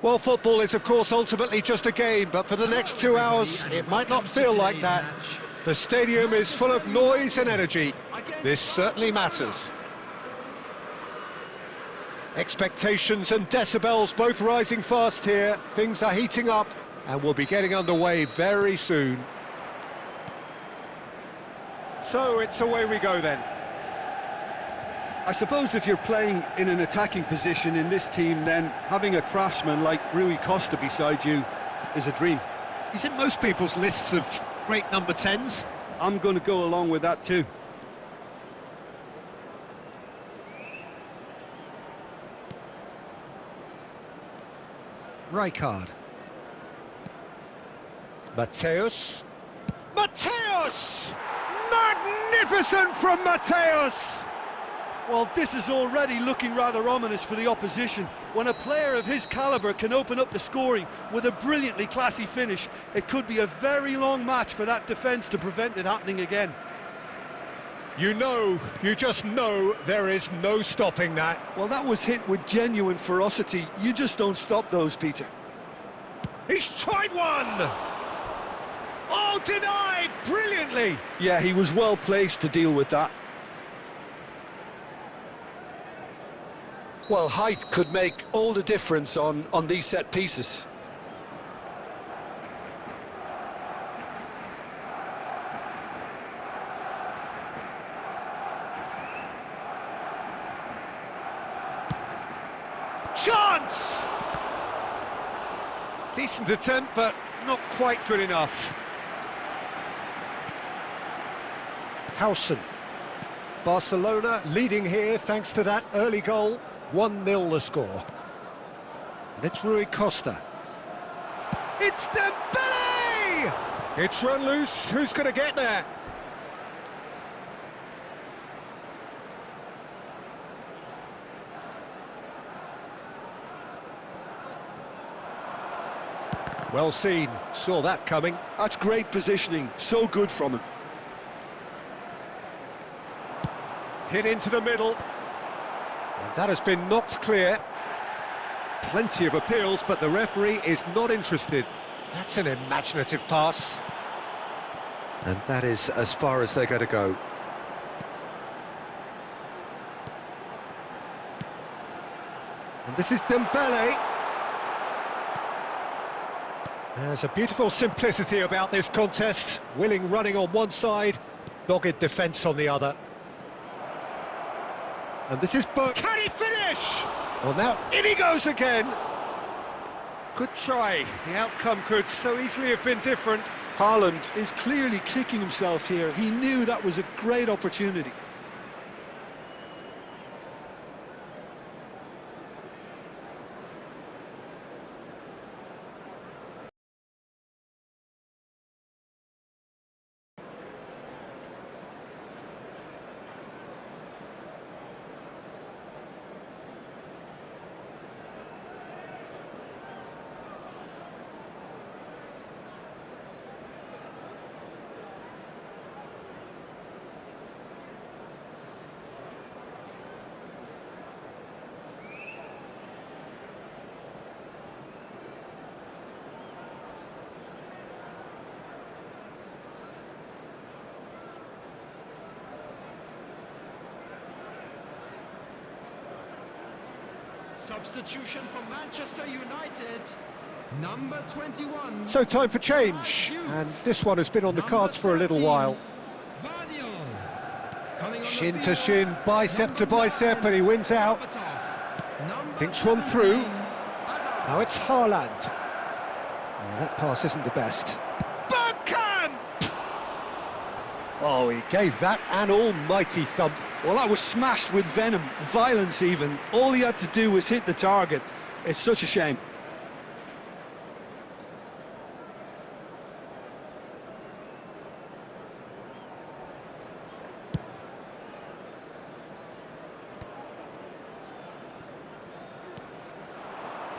Well, football is, of course, ultimately just a game, but for the next 2 hours, it might not feel like that. The stadium is full of noise and energy. This certainly matters. Expectations and decibels both rising fast here. Things are heating up, and we'll be getting underway very soon. So it's away we go then. I suppose if you're playing in an attacking position in this team, then having a craftsman like Rui Costa beside you is a dream. He's in most people's lists of great number 10s. I'm going to go along with that too. Rijkaard. Mateus. Mateus! Magnificent from Mateus! Well, this is already looking rather ominous for the opposition. When a player of his calibre can open up the scoring with a brilliantly classy finish, it could be a very long match for that defence to prevent it happening again. You just know there is no stopping that. Well, that was hit with genuine ferocity. You just don't stop those, Peter. He's tried one! Oh, denied brilliantly! Yeah, he was well placed to deal with that. Well, height could make all the difference on these set pieces. Chance! Decent attempt, but not quite good enough. Howson. Barcelona leading here thanks to that early goal. 1-0 the score. And it's Rui Costa. It's Dembele! It's run loose. Who's going to get there? Well seen. Saw that coming. That's great positioning. So good from him. Hit into the middle. And that has been knocked clear. Plenty of appeals, but the referee is not interested. That's an imaginative pass. And that is as far as they're going to go. And this is Dembele. There's a beautiful simplicity about this contest. Willing running on one side, dogged defence on the other. And this is Can he finish? Well, now in he goes again. Good try. The outcome could so easily have been different. Haaland is clearly kicking himself here. He knew that was a great opportunity. Substitution for Manchester United, number 21. So time for change, and this one has been on the cards for a little while. Shin to shin, bicep to bicep, and he wins out. Thinks one through. Now it's Haaland. Oh, that pass isn't the best. Bergkamp! Oh, he gave that an almighty thump. Well, that was smashed with venom, violence even. All he had to do was hit the target. It's such a shame.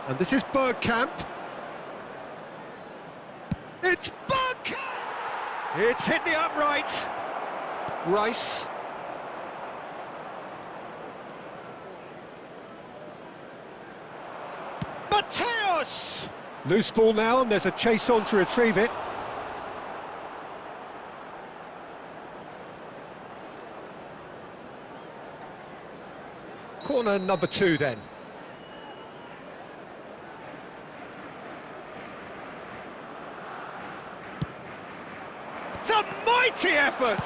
And this is Bergkamp. It's Bergkamp! It's hit the upright. Rice. Mateus! Mateus! Loose ball now, and there's a chase on to retrieve it. Corner number 2 then. It's a mighty effort!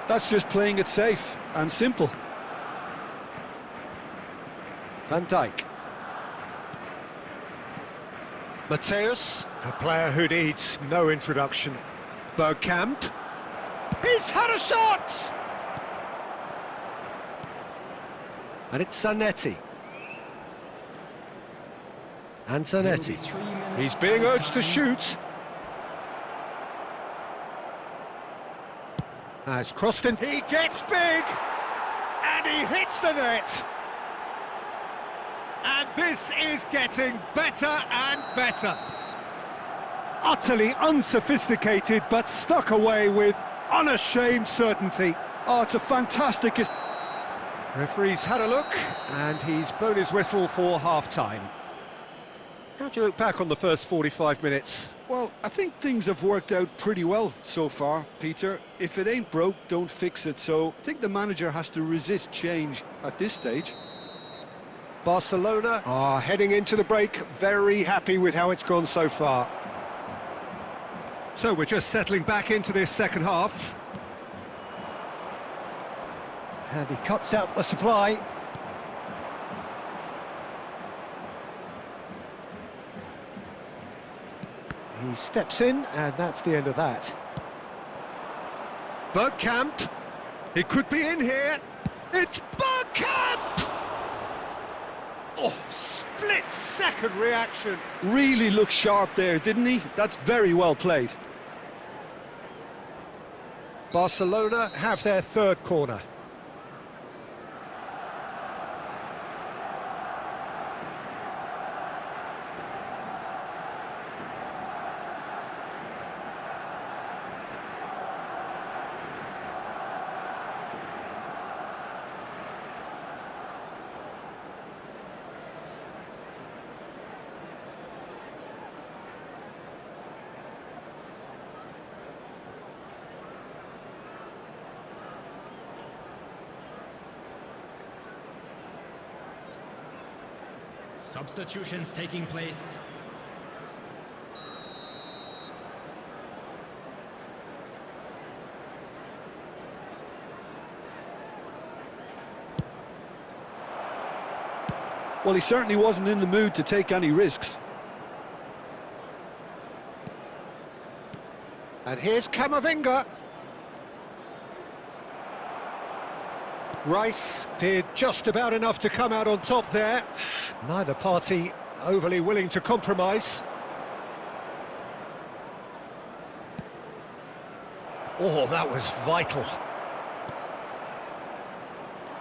That's just playing it safe and simple. Van Dijk. Mateus, a player who needs no introduction. Bergkamp. He's had a shot! And it's Zanetti. And Zanetti. He's being urged to shoot. Has crossed in. He gets big! And he hits the net! And this is getting better and better. Utterly unsophisticated, but stuck away with unashamed certainty. Oh, it's a fantastic... Referee's had a look, and he's blown his whistle for half-time. How do you look back on the first 45 minutes? Well, I think things have worked out pretty well so far, Peter. If it ain't broke, don't fix it. So I think the manager has to resist change at this stage. Barcelona are heading into the break, very happy with how it's gone so far. So we're just settling back into this second half. And he cuts out the supply. He steps in, and that's the end of that. Bergkamp. He could be in here. It's Bergkamp! Oh, split-second reaction. Really looked sharp there, didn't he? That's very well played. Barcelona have their third corner. Substitutions taking place. Well, he certainly wasn't in the mood to take any risks. And here's Camavinga. Rice did just about enough to come out on top there. Neither party overly willing to compromise. Oh, that was vital.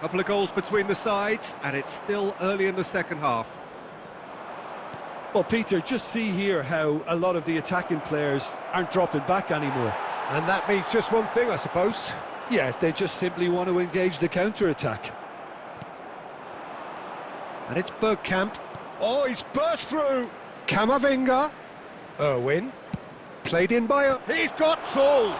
Couple of goals between the sides, and it's still early in the second half. Well, Peter, just see here how a lot of the attacking players aren't dropping back anymore. And that means just one thing, I suppose. Yeah, they just simply want to engage the counter-attack. And it's Bergkamp. Oh, he's burst through. Camavinga. Irwin. Played in by... He's got Saul.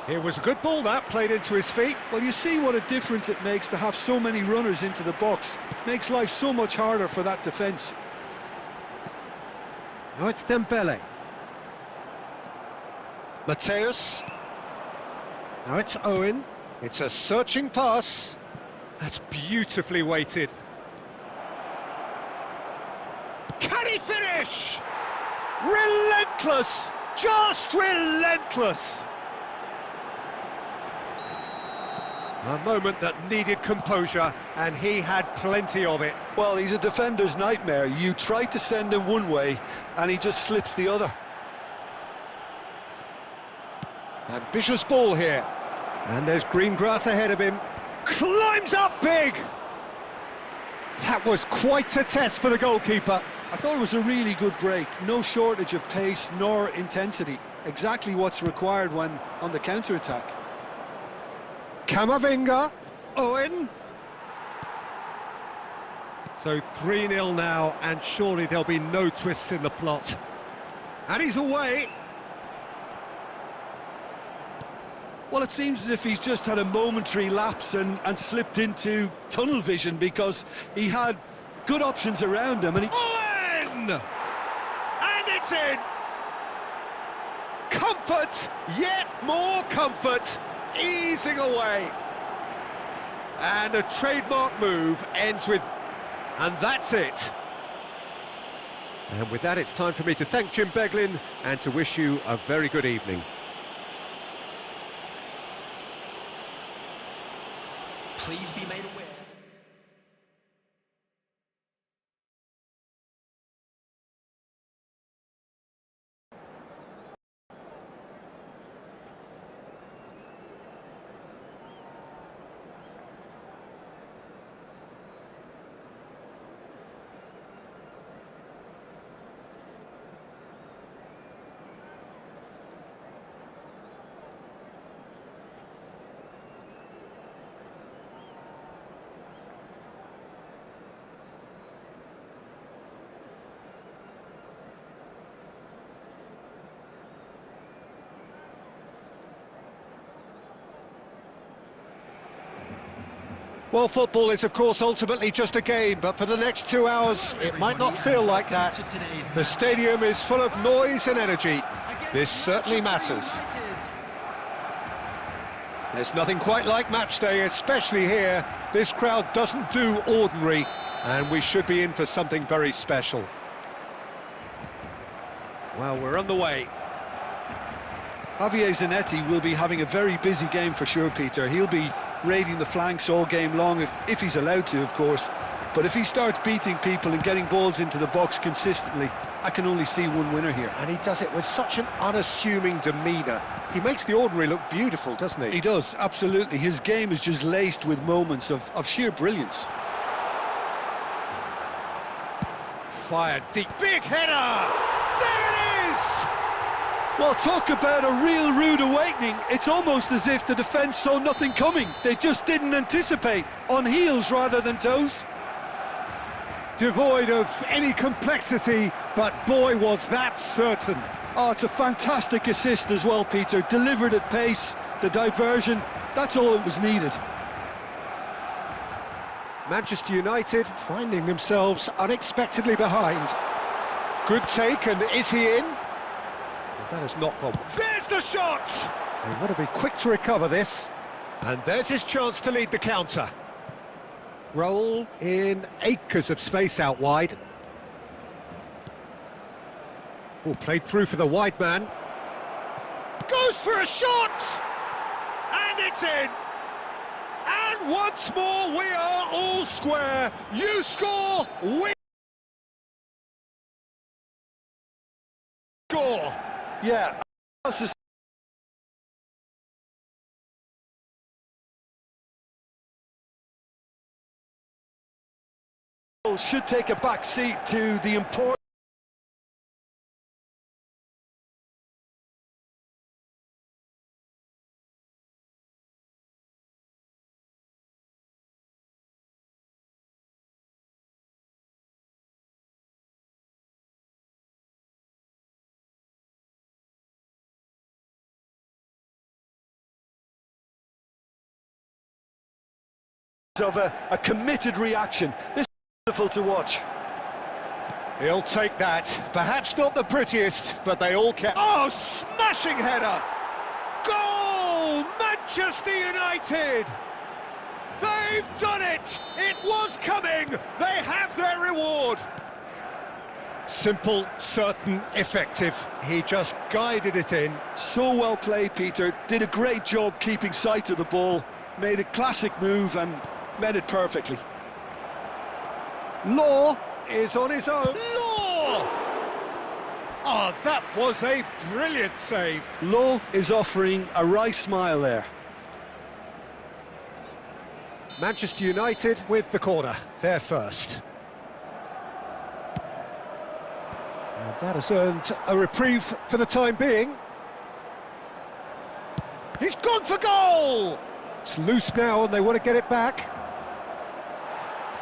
It was a good ball, that, played into his feet. Well, you see what a difference it makes to have so many runners into the box. Makes life so much harder for that defence. Now it's Dembele. Mateus. Now it's Owen. It's a searching pass. That's beautifully weighted. Can he finish? Relentless! Just relentless! A moment that needed composure, and he had plenty of it. Well, he's a defender's nightmare. You try to send him one way, and he just slips the other. Ambitious ball here. And there's green grass ahead of him. Climbs up big! That was quite a test for the goalkeeper. I thought it was a really good break. No shortage of pace nor intensity. Exactly what's required when on the counter-attack. Camavinga. Owen. So 3-0 now, and surely there'll be no twists in the plot. And he's away. Well, it seems as if he's just had a momentary lapse and slipped into tunnel vision, because he had good options around him and he... Owen! And it's in! Comfort, yet more comfort, easing away. And a trademark move ends with... And that's it. And with that, it's time for me to thank Jim Beglin and to wish you a very good evening. Please be made aware. Well, football is, of course, ultimately just a game, but for the next 2 hours, it might not feel like that. The stadium is full of noise and energy. This certainly matters. There's nothing quite like match day, especially here. This crowd doesn't do ordinary, and we should be in for something very special. Well, we're on the way. Javier Zanetti will be having a very busy game for sure, Peter. He'll be raiding the flanks all game long, if he's allowed to, of course. But if he starts beating people and getting balls into the box consistently, I can only see one winner here. And he does it with such an unassuming demeanour. He makes the ordinary look beautiful, doesn't he? He does, absolutely. His game is just laced with moments of sheer brilliance. Fired deep, big header! There it is! Well, talk about a real rude awakening. It's almost as if the defence saw nothing coming. They just didn't anticipate, on heels rather than toes. Devoid of any complexity, but boy, was that certain. Oh, it's a fantastic assist as well, Peter. Delivered at pace, the diversion, that's all that was needed. Manchester United finding themselves unexpectedly behind. Good take, and is he in? Well, that has not gone. There's the shot! They want to be quick to recover this. And there's his chance to lead the counter. Roll in acres of space out wide. Oh, played through for the wide man. Goes for a shot! And it's in! And once more, we are all square. You score, we score. Yeah, should take a back seat to the important of a committed reaction. This is wonderful to watch. He'll take that. Perhaps not the prettiest, but they all count. Oh, smashing header! Goal! Manchester United! They've done it! It was coming! They have their reward! Simple, certain, effective. He just guided it in. So well played, Peter. Did a great job keeping sight of the ball. Made a classic move and met it perfectly. Law is on his own. Law! Oh, that was a brilliant save. Law is offering a wry smile there. Manchester United with the corner. They're first. And that has earned a reprieve for the time being. He's gone for goal! It's loose now and they want to get it back.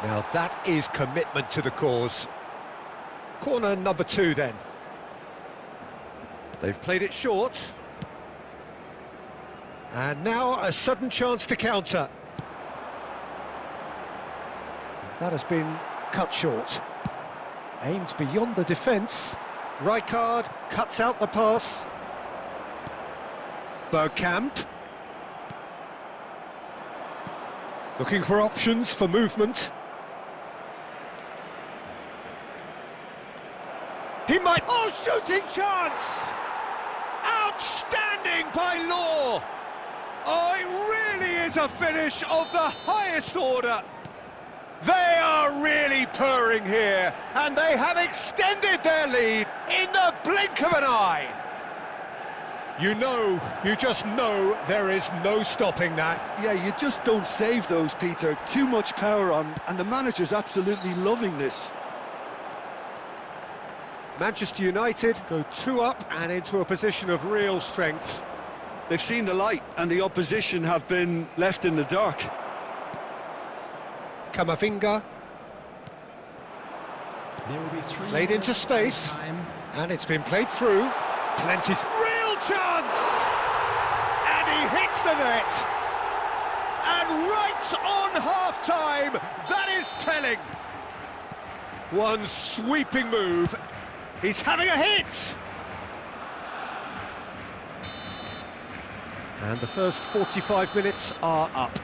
Now that is commitment to the cause. Corner number 2 then. They've played it short. And now a sudden chance to counter. That has been cut short. Aimed beyond the defence. Rijkaard cuts out the pass. Bergkamp. Looking for options for movement. He might... Oh, shooting chance! Outstanding by Law! Oh, it really is a finish of the highest order. They are really purring here, and they have extended their lead in the blink of an eye. You just know there is no stopping that. Yeah, you just don't save those, Peter. Too much power on, and the manager's absolutely loving this. Manchester United go 2 up and into a position of real strength. They've seen the light, and the opposition have been left in the dark. Camavinga. There will be 3 Played into space, and it's been played through. Plenty... Real chance! And he hits the net! And right on half-time, that is telling! One sweeping move. He's having a hit! And the first 45 minutes are up.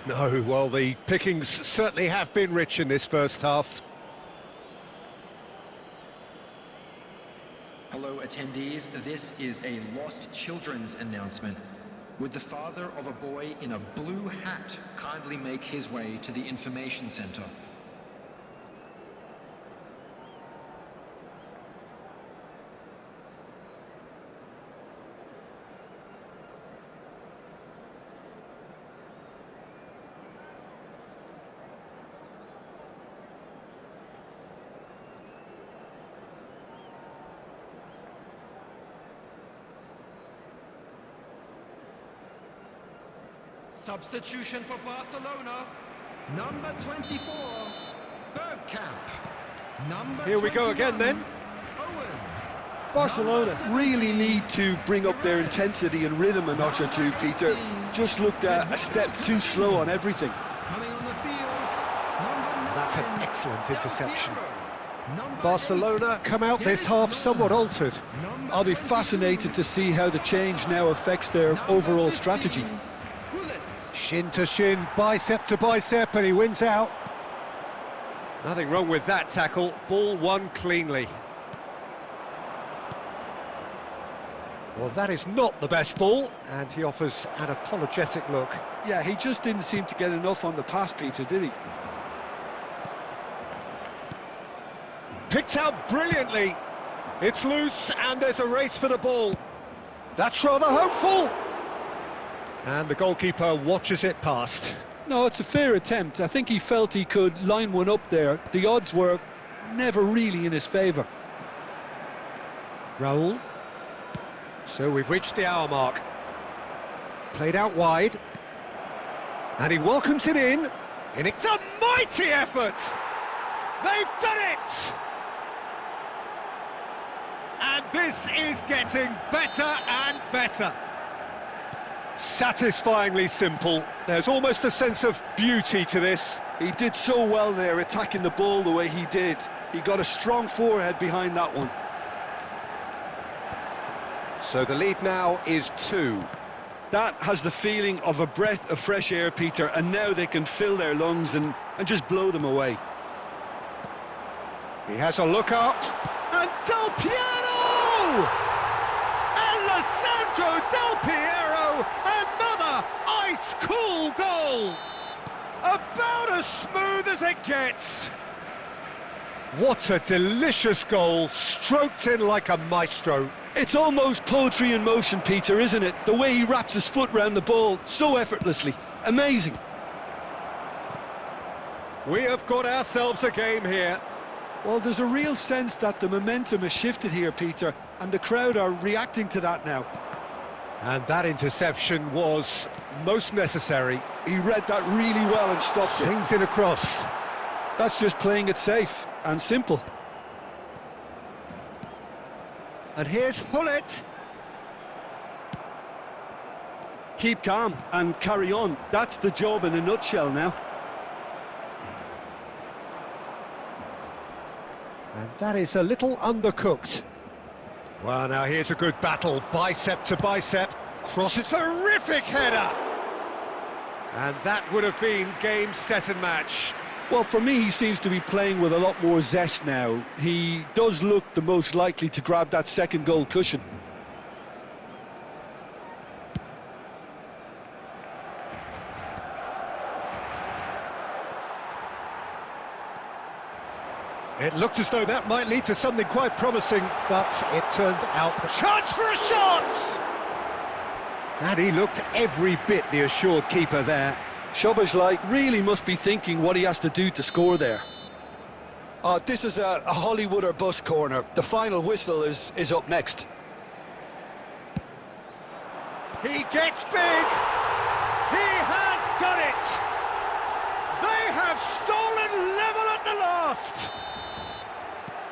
No, well, the pickings certainly have been rich in this first half. Hello attendees, this is a lost children's announcement. Would the father of a boy in a blue hat kindly make his way to the information center? Substitution for Barcelona. Number 24, Bergkamp. Number Here we go again then. Owen. Barcelona really need to bring up their intensity and rhythm a notch or two, Peter. Just looked a step too slow on everything. Coming on the field. Number 9, That's an excellent interception. Number Barcelona come out this half somewhat altered. I'll be fascinated to see how the change now affects their overall strategy. Shin to shin, bicep to bicep, and he wins out. Nothing wrong with that tackle. Ball won cleanly. Well, that is not the best ball, and he offers an apologetic look. Yeah, he just didn't seem to get enough on the pass, Peter, did he? Picked out brilliantly. It's loose, and there's a race for the ball. That's rather hopeful. And the goalkeeper watches it past. No, it's a fair attempt. I think he felt he could line one up there. The odds were never really in his favour. Raul. So we've reached the hour mark. Played out wide. And he welcomes it in. And it's a mighty effort! They've done it! And this is getting better and better. Satisfyingly simple. There's almost a sense of beauty to this. He did so well there, attacking the ball the way he did. He got a strong forehead behind that one. So the lead now is 2. That has the feeling of a breath of fresh air, Peter, and now they can fill their lungs and just blow them away. He has a look up. And Del Piero! Alessandro Del Piero! Another ice-cool goal! About as smooth as it gets. What a delicious goal, stroked in like a maestro. It's almost poetry in motion, Peter, isn't it? The way he wraps his foot round the ball so effortlessly. Amazing. We have got ourselves a game here. Well, there's a real sense that the momentum has shifted here, Peter, and the crowd are reacting to that now. And that interception was most necessary. He read that really well and stopped it. Swings in across. That's just playing it safe and simple. And here's Hullet. Keep calm and carry on. That's the job in a nutshell now. And that is a little undercooked. Well, now here's a good battle, bicep to bicep. Cross, it's a terrific header! And that would have been game, set and match. Well, for me, he seems to be playing with a lot more zest now. He does look the most likely to grab that second goal cushion. It looked as though that might lead to something quite promising, but it turned out a chance for a shot! And he looked every bit the assured keeper there. Szoboszlai really must be thinking what he has to do to score there. This is a Hollywood or bust corner. The final whistle is up next. He gets big! He has done it! They have stolen level at the last!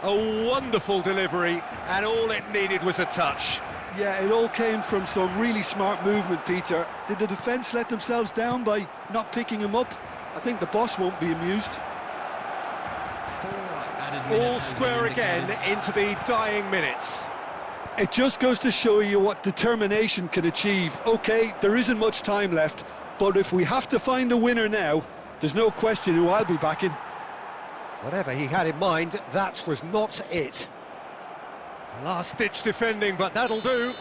A wonderful delivery, and all it needed was a touch. Yeah, it all came from some really smart movement, Peter. Did the defence let themselves down by not picking him up? I think the boss won't be amused. All square again into the dying minutes. It just goes to show you what determination can achieve. OK, there isn't much time left, but if we have to find a winner now, there's no question who I'll be backing. Whatever he had in mind, that was not it. Last-ditch defending, but that'll do.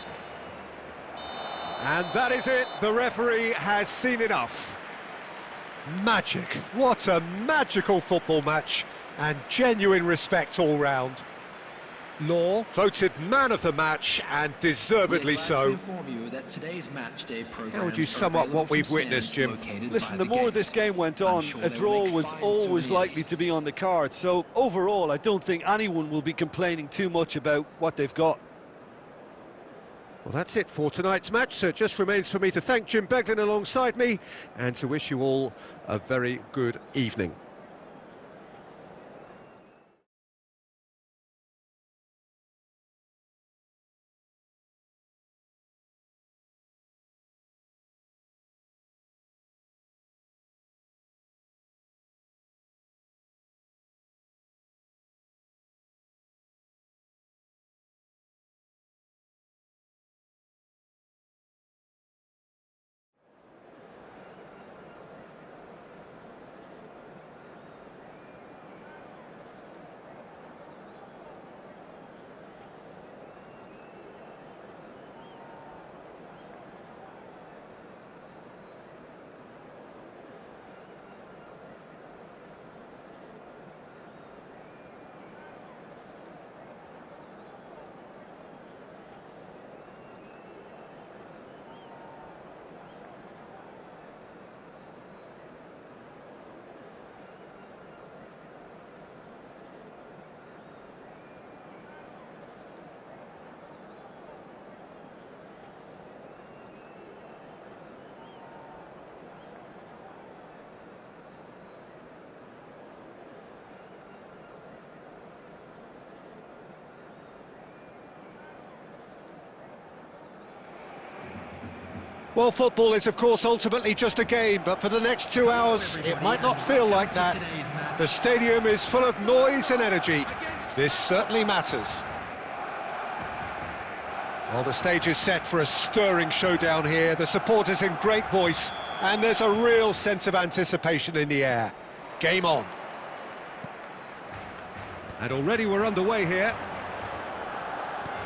And that is it. The referee has seen enough. Magic. What a magical football match. And genuine respect all round. Law voted man of the match, and deservedly so. How would you sum up what we've witnessed, Jim? Listen, the more this game went on, a draw was always likely to be on the card. So overall, I don't think anyone will be complaining too much about what they've got. Well, that's it for tonight's match, so it just remains for me to thank Jim Beglin alongside me and to wish you all a very good evening. Well, football is, of course, ultimately just a game, but for the next 2 hours, it might not feel like that. The stadium is full of noise and energy. This certainly matters. Well, the stage is set for a stirring showdown here. The supporters in great voice, and there's a real sense of anticipation in the air. Game on. And already we're underway here.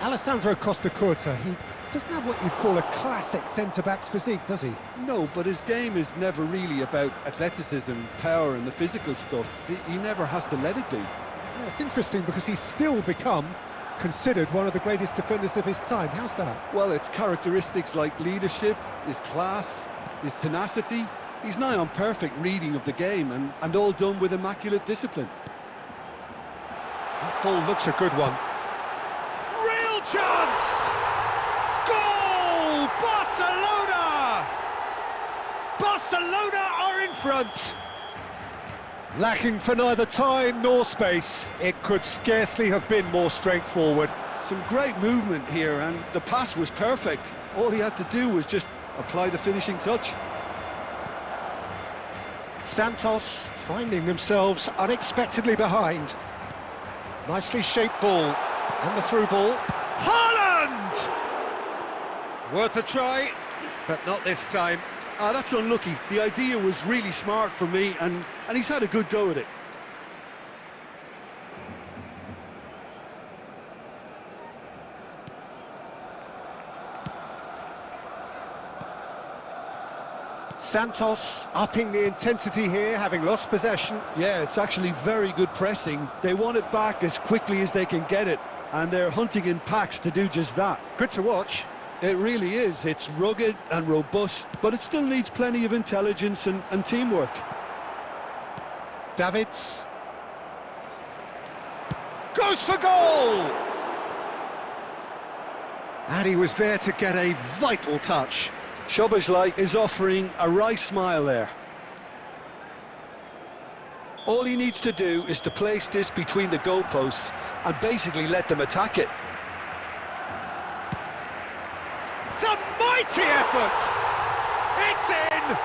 Alessandro Costa Curta, he doesn't have what you'd call a classic centre-back's physique, does he? No, but his game is never really about athleticism, power and the physical stuff. He never has to let it be. Yeah, it's interesting because he's still become considered one of the greatest defenders of his time. How's that? Well, it's characteristics like leadership, his class, his tenacity. He's nigh on perfect reading of the game and all done with immaculate discipline. That ball looks a good one. Real chance! Goal! Barcelona! Barcelona are in front. Lacking for neither time nor space. It could scarcely have been more straightforward. Some great movement here, and the pass was perfect. All he had to do was just apply the finishing touch. Santos finding themselves unexpectedly behind. Nicely shaped ball, and the through ball. Haaland! Worth a try, but not this time. That's unlucky. The idea was really smart for me, and he's had a good go at it. Santos upping the intensity here, having lost possession. Yeah, it's actually very good pressing. They want it back as quickly as they can get it, and they're hunting in packs to do just that. Good to watch. It really is. It's rugged and robust, but it still needs plenty of intelligence and teamwork. Davids. Goes for goal! And he was there to get a vital touch. Szoboszlai is offering a wry smile there. All he needs to do is to place this between the goalposts and basically let them attack it. It's a mighty effort! It's in!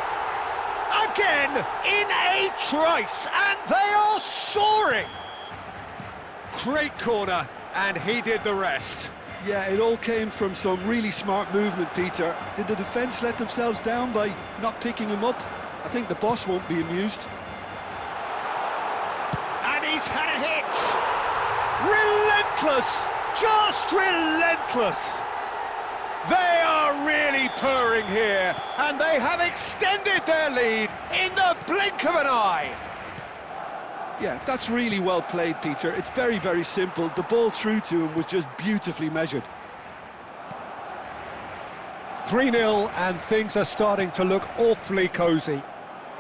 Again, in a trice, and they are soaring! Great corner, and he did the rest. Yeah, it all came from some really smart movement, Peter. Did the defence let themselves down by not picking him up? I think the boss won't be amused. And he's had a hit! Relentless! Just relentless! They are really purring here, and they have extended their lead in the blink of an eye. Yeah, that's really well played, Peter. It's very, very simple. The ball through to him was just beautifully measured. 3-0, and things are starting to look awfully cosy.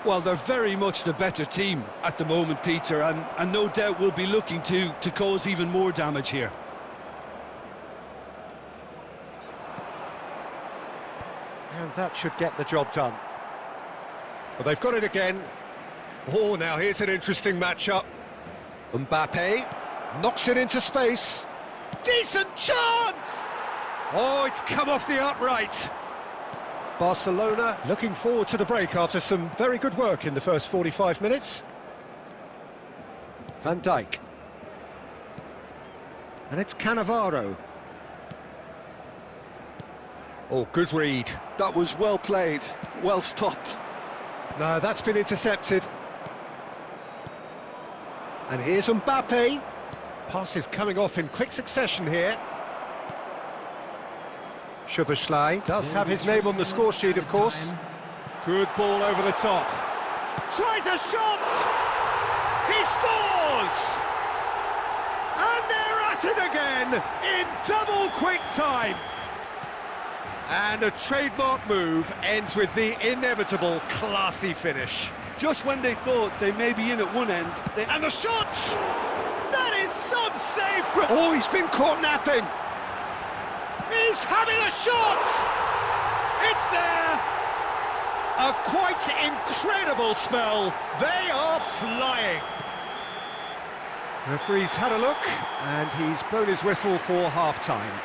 Well, they're very much the better team at the moment, Peter, and no doubt will be looking to cause even more damage here. And that should get the job done. Well, they've got it again. Oh, now here's an interesting matchup. Mbappe knocks it into space. Decent chance! Oh, it's come off the upright. Barcelona looking forward to the break after some very good work in the first 45 minutes. Van Dijk. And it's Cannavaro. Oh, good read. That was well played, well stopped. No, that's been intercepted. And here's Mbappe. Passes coming off in quick succession here. Szoboszlai does have his name on the score sheet, of course. Good ball over the top. Tries a shot! He scores! And they're at it again in double quick time. And a trademark move ends with the inevitable classy finish. Just when they thought they may be in at one end, And the shot! That is some save from... Oh, he's been caught napping. He's having a shot! It's there! A quite incredible spell. They are flying. Referee's had a look, and he's blown his whistle for half-time.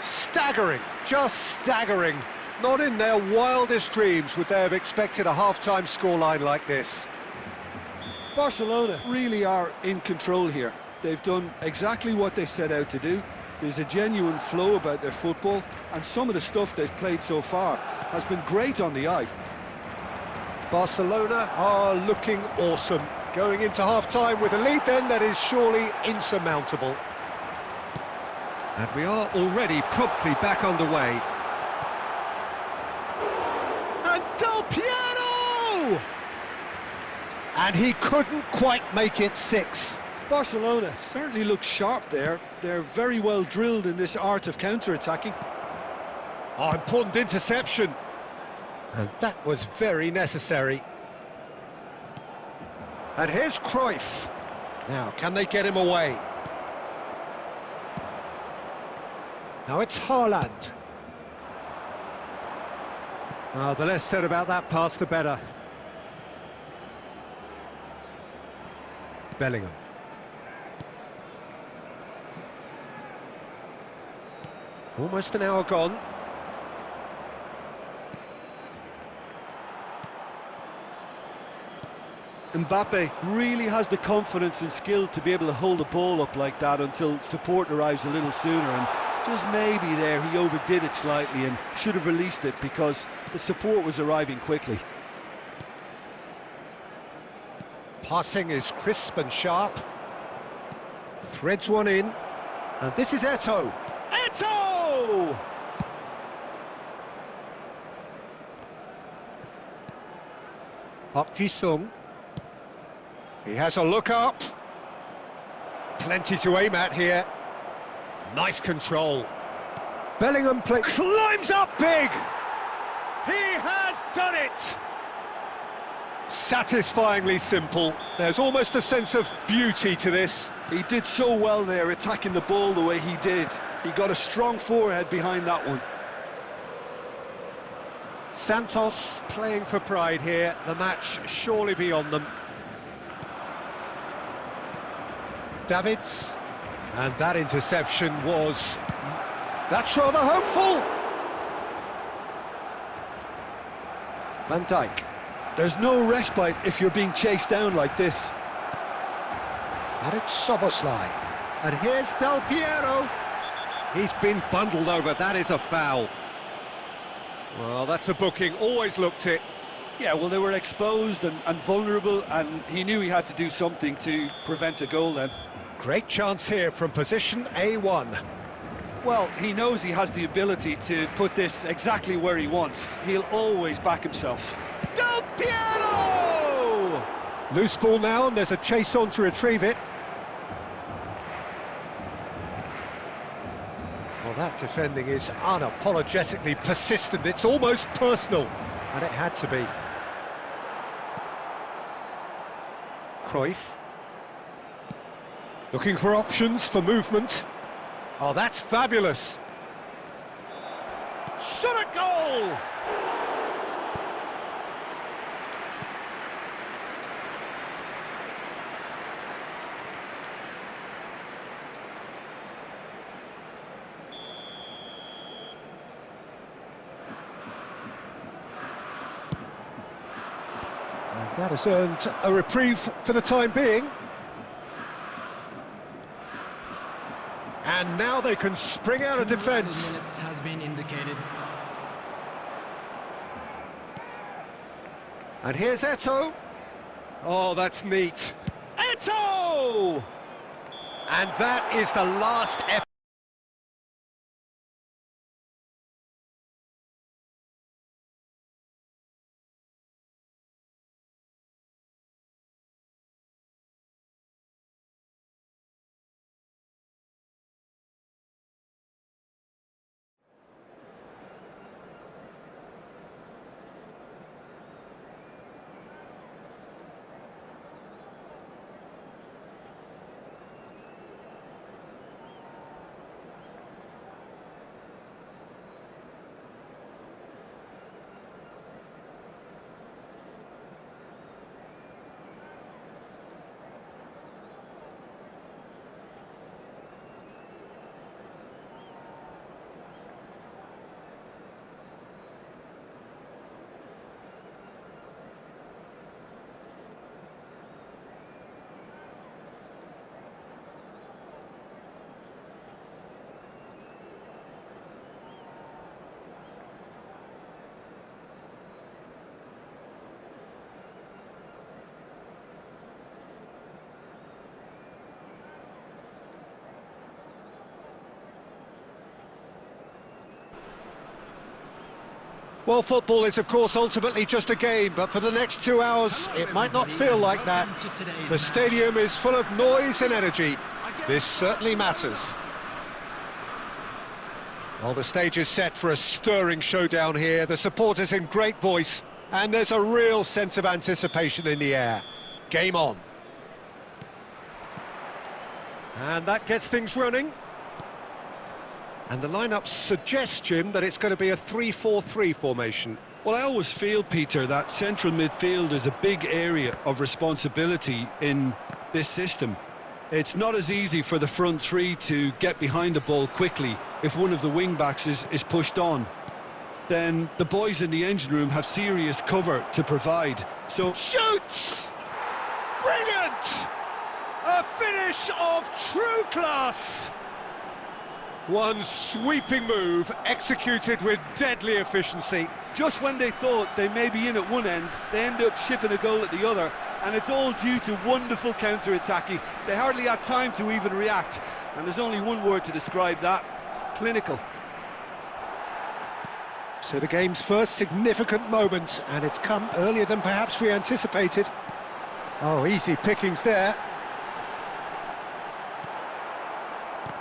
Staggering, just staggering. Not in their wildest dreams would they have expected a half-time scoreline like this. Barcelona really are in control here. They've done exactly what they set out to do. There's a genuine flow about their football, and some of the stuff they've played so far has been great on the eye. Barcelona are looking awesome. Going into half-time with a lead then that is surely insurmountable. And we are already promptly back underway. And Del Piero! And he couldn't quite make it 6. Barcelona certainly looks sharp there. They're very well drilled in this art of counter-attacking. Oh, important interception. And that was very necessary. And here's Cruyff. Now, can they get him away? Now it's Haaland. Oh, the less said about that pass, the better. Bellingham. Almost an hour gone. Mbappe really has the confidence and skill to be able to hold the ball up like that until support arrives a little sooner, and just maybe there he overdid it slightly and should have released it because the support was arriving quickly. Passing is crisp and sharp. Threads one in. And this is Eto'o. Eto'o! Park Ji-sung. He has a look up. Plenty to aim at here. Nice control. Bellingham climbs up big. He has done it. Satisfyingly simple. There's almost a sense of beauty to this. He did so well there, attacking the ball the way he did. He got a strong forehead behind that one. Santos playing for pride here. The match surely beyond them. Davids. And that interception was... That's rather hopeful. Van Dijk. There's no respite if you're being chased down like this. And it's Szoboszlai. And here's Del Piero. He's been bundled over. That is a foul. Well, that's a booking. Always looked it. Yeah, well, they were exposed and vulnerable, and he knew he had to do something to prevent a goal then. Great chance here from position A1. Well, he knows he has the ability to put this exactly where he wants. He'll always back himself. Del Piero! Loose ball now, and there's a chase on to retrieve it. Well, that defending is unapologetically persistent. It's almost personal, and it had to be. Cruyff. Looking for options for movement. Oh, that's fabulous. Shot a goal! And that has earned a reprieve for the time being. And now they can spring out of defence. Has been indicated. And here's Eto'o. Oh, that's neat. Eto'o! And that is the last effort. Well, football is, of course, ultimately just a game, but for the next 2 hours, it might not feel like that. The stadium is full of noise and energy. This certainly matters. Well, the stage is set for a stirring showdown here. The supporters in great voice, and there's a real sense of anticipation in the air. Game on. And that gets things running. And the lineup suggests, Jim, that it's going to be a 3-4-3 formation. Well, I always feel, Peter, that central midfield is a big area of responsibility in this system. It's not as easy for the front three to get behind the ball quickly if one of the wing-backs is pushed on. Then the boys in the engine room have serious cover to provide. So Shoots! Brilliant! A finish of true class! One sweeping move, executed with deadly efficiency. just when they thought they may be in at one end, they end up shipping a goal at the other, and it's all due to wonderful counter-attacking. They hardly had time to even react, and there's only one word to describe that: clinical. So the game's first significant moment, and it's come earlier than perhaps we anticipated. Oh, easy pickings there.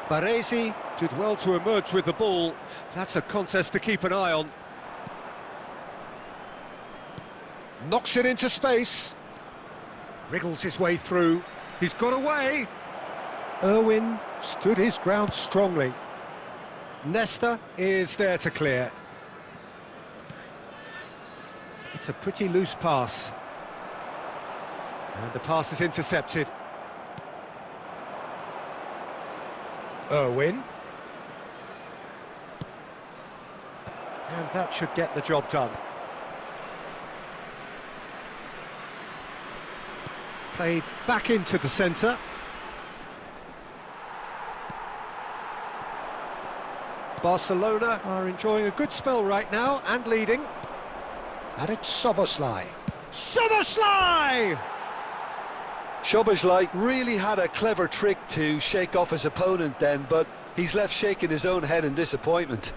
Baresi did well to emerge with the ball. That's a contest to keep an eye on. Knocks it into space. Wriggles his way through. He's got away. Irwin stood his ground strongly. Nesta is there to clear. It's a pretty loose pass. And the pass is intercepted. Irwin. And that should get the job done. Played back into the centre. Barcelona are enjoying a good spell right now and leading. And it's Szoboszlai. Szoboszlai! Szoboszlai really had a clever trick to shake off his opponent then, but he's left shaking his own head in disappointment.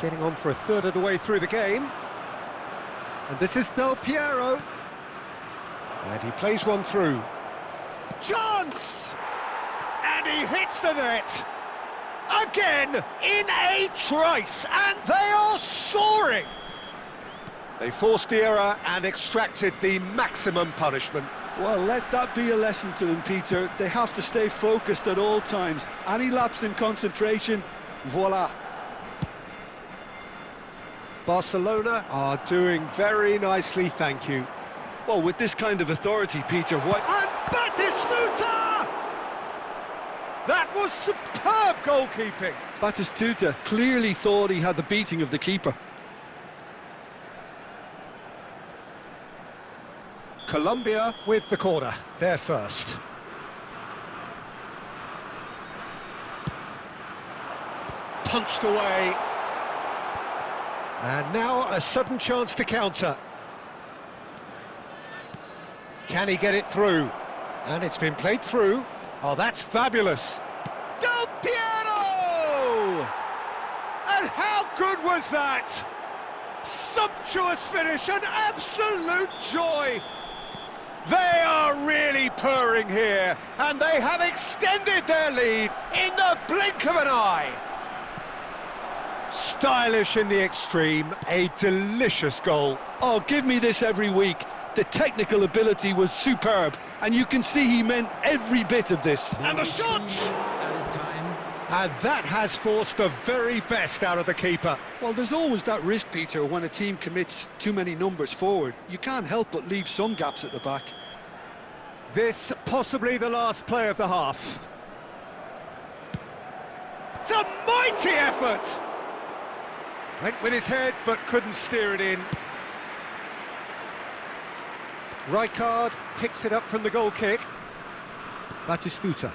Getting on for a third of the way through the game. And this is Del Piero. And he plays one through. Chance! And he hits the net. Again, in a trice, and they are soaring. They forced the error and extracted the maximum punishment. Well, let that be a lesson to them, Peter. They have to stay focused at all times. Any lapse in concentration, voila. Barcelona are doing very nicely, thank you. Well, with this kind of authority, Peter, what... And Batistuta! That was superb goalkeeping. Batistuta clearly thought he had the beating of the keeper. Colombia with the corner, they're first. Punched away. And now a sudden chance to counter. Can he get it through? And it's been played through. Oh, that's fabulous. Del Piero! And how good was that? Sumptuous finish, an absolute joy. They are really purring here, and they have extended their lead in the blink of an eye. Stylish in the extreme, a delicious goal. Oh, give me this every week. The technical ability was superb, and you can see he meant every bit of this. And the shot! And that has forced the very best out of the keeper. Well, there's always that risk, Peter, when a team commits too many numbers forward. You can't help but leave some gaps at the back. This possibly the last play of the half. It's a mighty effort! Went with his head, but couldn't steer it in. Rijkaard picks it up from the goal kick. Batistuta.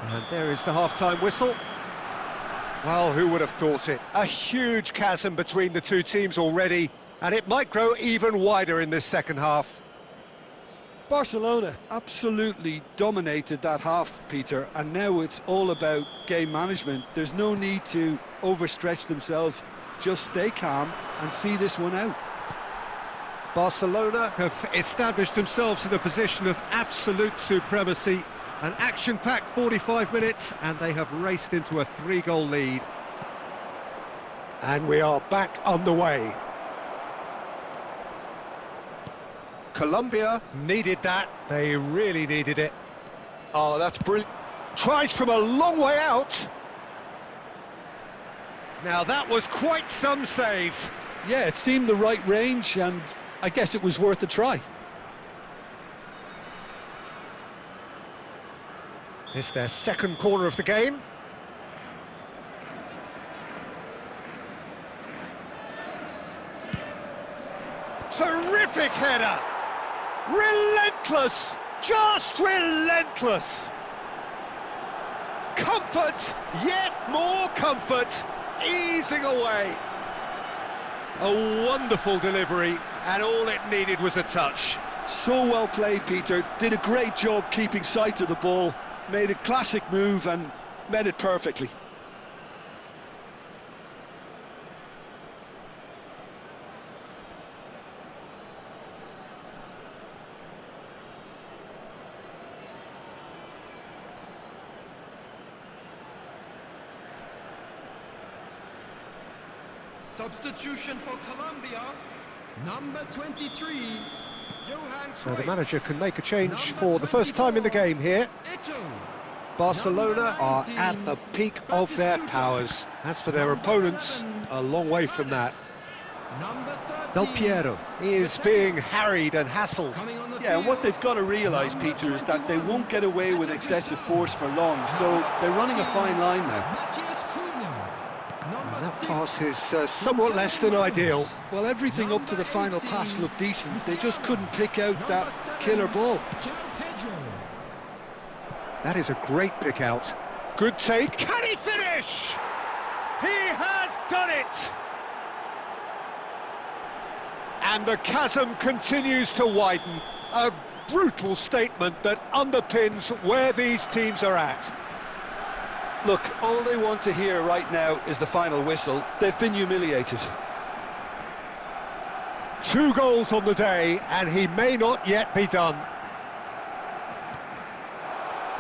And there is the half-time whistle. Well, who would have thought it? A huge chasm between the two teams already, and it might grow even wider in this second half. Barcelona absolutely dominated that half, Peter, and now it's all about game management. There's no need to overstretch themselves. Just stay calm and see this one out. Barcelona have established themselves in a position of absolute supremacy. An action-packed 45 minutes, and they have raced into a 3-goal lead. And we are back underway. Colombia needed that. They really needed it. Oh, that's brilliant. Tries from a long way out. Now that was quite some save. Yeah, it seemed the right range, and I guess it was worth a try. It's their second corner of the game. Terrific header! Relentless! Just relentless! Comfort, yet more comfort, easing away. A wonderful delivery, and all it needed was a touch. So well played, Peter. Did a great job keeping sight of the ball. Made a classic move and met it perfectly. Substitution for Colombia, number 23, Johan So the Cruyff. manager can make a change Number for the first time in the 24, game here. Eto'o. Barcelona are Number at the 19, peak of their Batistuta. powers. As for their Number opponents, 11, a long way from that. Number 13, Del Piero is Mateo. being harried and hassled. Coming on the Yeah, and what field, they've got to realise, Peter, is that they won't get away with excessive force for long, so they're running a fine line now. Matthias Cunha. Number And that 6, pass is somewhat less than ideal. Well, everything up to the final pass looked decent. They just couldn't pick out that killer ball. João Pedro. That is a great pick out. Good take. Can he finish? He has done it! And the chasm continues to widen. A brutal statement that underpins where these teams are at. Look, all they want to hear right now is the final whistle. They've been humiliated. 2 goals on the day, and he may not yet be done.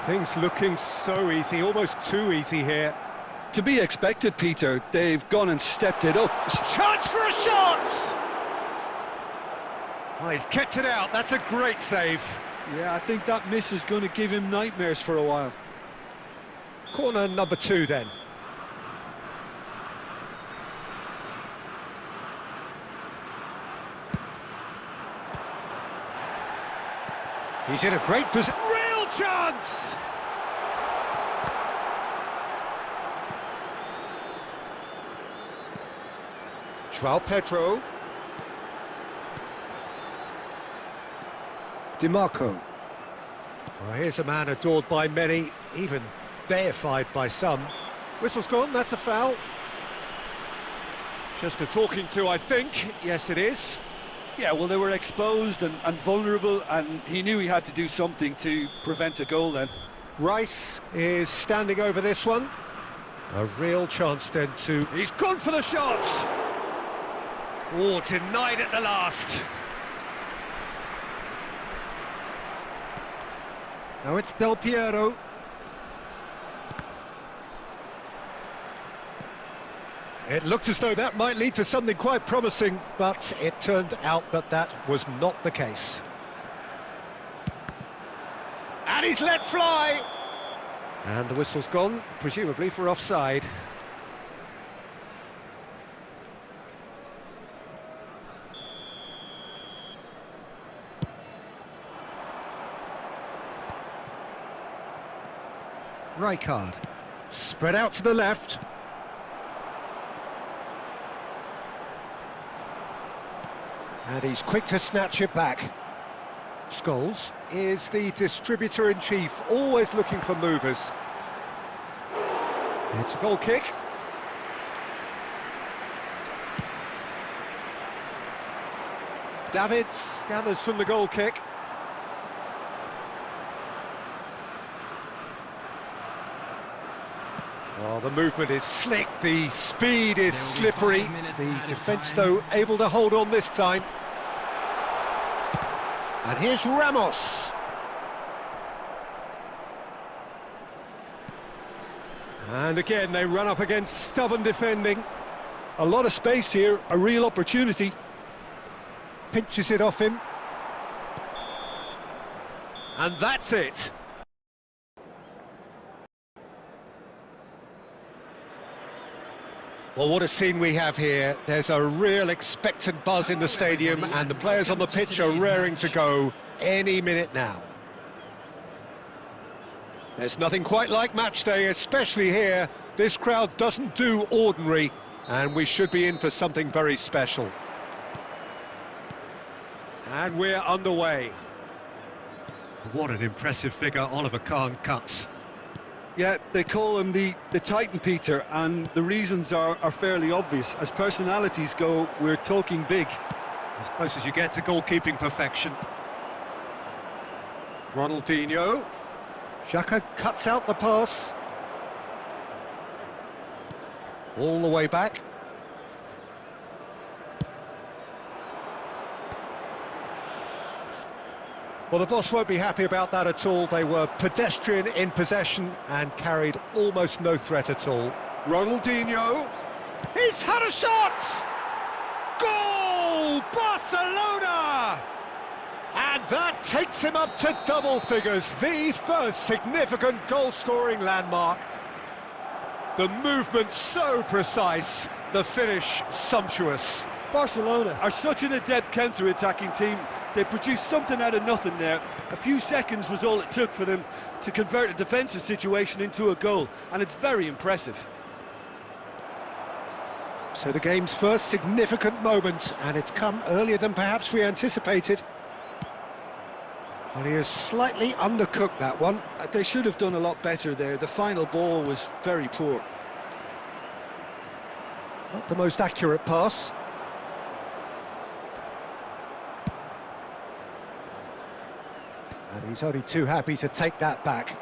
Things looking so easy, almost too easy here. To be expected, Peter. They've gone and stepped it up. Chance for a shot! Oh, he's kept it out, that's a great save. Yeah, I think that miss is going to give him nightmares for a while. Corner number 2 then. He's in a great position. Real chance! João Pedro. DiMarco. Well, here's a man adored by many, even deified by some. Whistle's gone, that's a foul. Just a talking to, I think. Yes, it is. Yeah, well, they were exposed and vulnerable, and he knew he had to do something to prevent a goal then. Rice is standing over this one. A real chance then to... He's gone for the shot! Oh, denied at the last. Now it's Del Piero. It looked as though that might lead to something quite promising, but it turned out that that was not the case. And he's let fly! And the whistle's gone, presumably for offside. Rijkaard, spread out to the left. And he's quick to snatch it back. Scholes is the distributor-in-chief, always looking for movers. It's a goal kick. Davids gathers from the goal kick. Oh, the movement is slick, the speed is slippery. The defence, though, able to hold on this time. And here's Ramos. And again, they run up against stubborn defending. A lot of space here, a real opportunity. Pinches it off him. And that's it. Well, what a scene we have here. There's a real expectant buzz in the stadium, and the players on the pitch are raring to go any minute now. There's nothing quite like match day, especially here. This crowd doesn't do ordinary, and we should be in for something very special. And we're underway. What an impressive figure Oliver Kahn cuts. Yeah, they call him the Titan, Peter, and the reasons are fairly obvious. As personalities go, we're talking big. As close as you get to goalkeeping perfection. Ronaldinho. Xhaka cuts out the pass. All the way back. Well, the boss won't be happy about that at all. They were pedestrian in possession and carried almost no threat at all. Ronaldinho. He's had a shot! Goal! Barcelona! And that takes him up to double figures, the first significant goal-scoring landmark. The movement so precise, the finish sumptuous. Barcelona are such an adept counter-attacking team. They produced something out of nothing there. A few seconds was all it took for them to convert a defensive situation into a goal, and it's very impressive. So the game's first significant moment, and it's come earlier than perhaps we anticipated. Well, he has slightly undercooked that one. They should have done a lot better there. The final ball was very poor. Not the most accurate pass. And he's only too happy to take that back.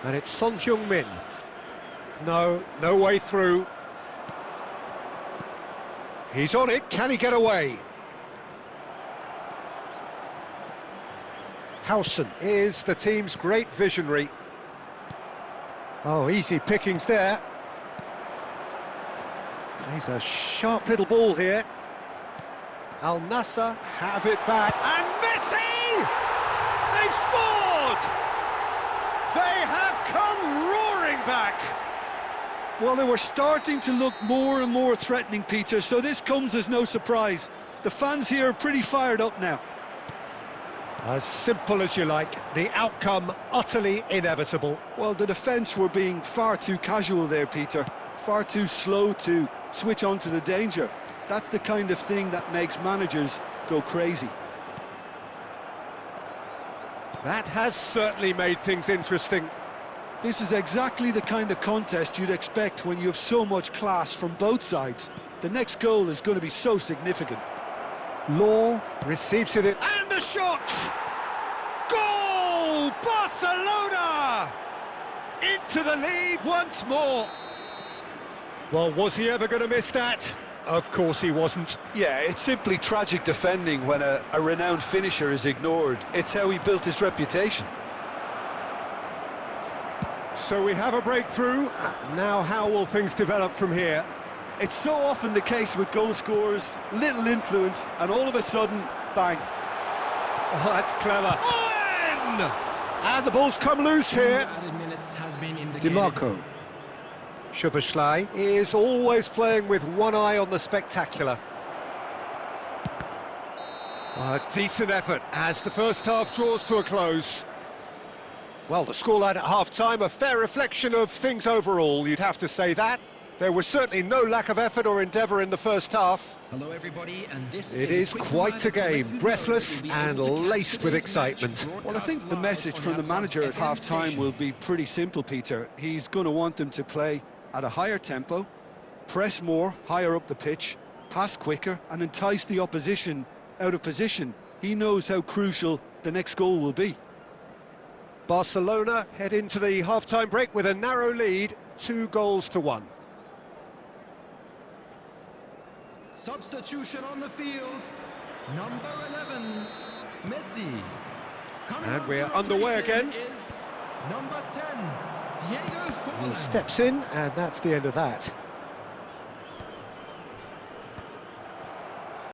And it's Son Heung-min. No way through. He's on it, can he get away? Howson is the team's great visionary. Oh, easy pickings there. Plays a sharp little ball here. Al Nassr have it back, and Messi! They've scored! They have come roaring back! Well, they were starting to look more and more threatening, Peter, so this comes as no surprise. The fans here are pretty fired up now. As simple as you like, the outcome utterly inevitable. Well, the defence were being far too casual there, Peter. Far too slow to switch on to the danger. That's the kind of thing that makes managers go crazy. That has certainly made things interesting. This is exactly the kind of contest you'd expect when you have so much class from both sides. The next goal is going to be so significant. Law receives it in, and a shot! Goal! Barcelona! Into the lead once more. Well, was he ever going to miss that? Of course he wasn't. Yeah, it's simply tragic defending when a renowned finisher is ignored. It's how he built his reputation. So we have a breakthrough. Now how will things develop from here? It's so often the case with goal scorers, little influence, and all of a sudden, bang. Oh, that's clever. Owen! And the ball's come loose here. DiMarco. Szoboszlai is always playing with one eye on the spectacular. A decent effort as the first half draws to a close. Well, the scoreline at half-time, a fair reflection of things overall, you'd have to say that. There was certainly no lack of effort or endeavour in the first half. Hello everybody, and this is quite a game, breathless and laced with excitement. Well, I think the message from the manager at half-time will be pretty simple, Peter. He's going to want them to play at a higher tempo, press more, higher up the pitch, pass quicker, and entice the opposition out of position. He knows how crucial the next goal will be. Barcelona head into the half-time break with a narrow lead, 2-1. Substitution on the field. Number 11, Messi. And we're underway again. Is number 10, Diego Forlan. He steps in, and that's the end of that.